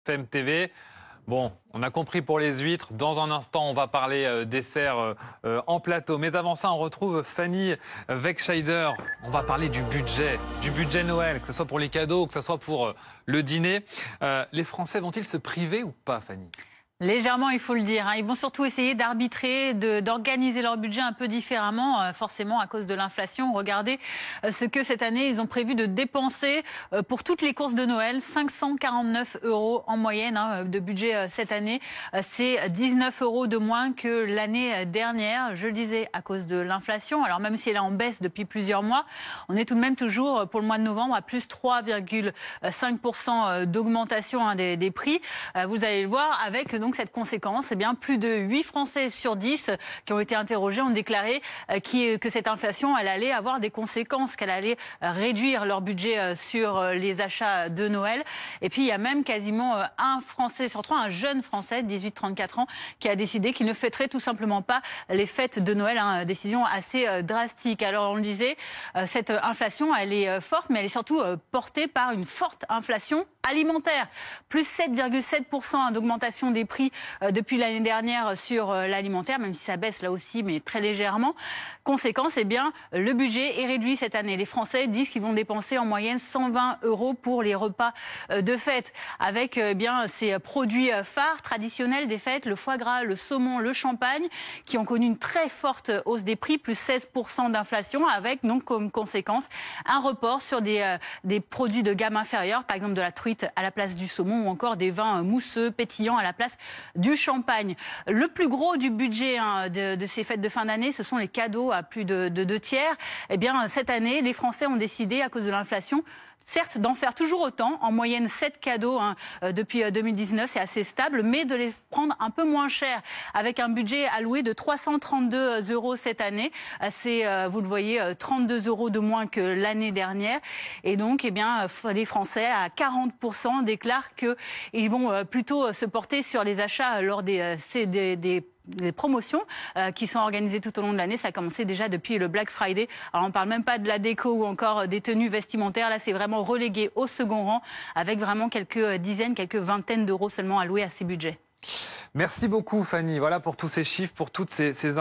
BFM TV. Bon, on a compris pour les huîtres. Dans un instant, on va parler dessert en plateau. Mais avant ça, on retrouve Fanny Wegscheider. On va parler du budget Noël, que ce soit pour les cadeaux, que ce soit pour le dîner. Les Français vont-ils se priver ou pas, Fanny ? Légèrement, il faut le dire. Ils vont surtout essayer d'arbitrer, d'organiser leur budget un peu différemment, forcément à cause de l'inflation. Regardez ce que cette année, ils ont prévu de dépenser pour toutes les courses de Noël. 549 € en moyenne de budget cette année. C'est 19 € de moins que l'année dernière. Je le disais, à cause de l'inflation. Alors même si elle est en baisse depuis plusieurs mois, on est tout de même toujours pour le mois de novembre à plus 3,5% d'augmentation des prix. Vous allez le voir avec donc cette conséquence, plus de 8 Français sur 10 qui ont été interrogés ont déclaré que cette inflation, elle allait avoir des conséquences, qu'elle allait réduire leur budget sur les achats de Noël. Et puis il y a même quasiment un Français sur 3, un jeune Français de 18-34 ans, qui a décidé qu'il ne fêterait tout simplement pas les fêtes de Noël. Décision assez drastique. Alors on le disait, cette inflation, elle est forte, mais elle est surtout portée par une forte inflation alimentaire. Plus 7,7% d'augmentation des prix depuis l'année dernière sur l'alimentaire, même si ça baisse là aussi, mais très légèrement. Conséquence, le budget est réduit cette année. Les Français disent qu'ils vont dépenser en moyenne 120 € pour les repas de fête, avec ces produits phares traditionnels des fêtes, le foie gras, le saumon, le champagne, qui ont connu une très forte hausse des prix, plus 16% d'inflation, avec donc comme conséquence un report sur des produits de gamme inférieure, par exemple de la truite à la place du saumon ou encore des vins mousseux, pétillants à la place du champagne. Le plus gros du budget de ces fêtes de fin d'année, ce sont les cadeaux à plus de 2 tiers. Cette année, les Français ont décidé, à cause de l'inflation, certes, d'en faire toujours autant, en moyenne 7 cadeaux depuis 2019, c'est assez stable, mais de les prendre un peu moins cher, avec un budget alloué de 332 € cette année. C'est, vous le voyez, 32 € de moins que l'année dernière. Et donc, les Français, à 40%, déclarent qu'ils vont plutôt se porter sur les achats lors des promotions qui sont organisées tout au long de l'année. Ça a commencé déjà depuis le Black Friday. Alors on ne parle même pas de la déco ou encore des tenues vestimentaires. Là, c'est vraiment relégué au second rang, avec vraiment quelques dizaines, quelques vingtaines d'euros seulement alloués à ces budgets. Merci beaucoup, Fanny. Voilà pour tous ces chiffres, pour toutes ces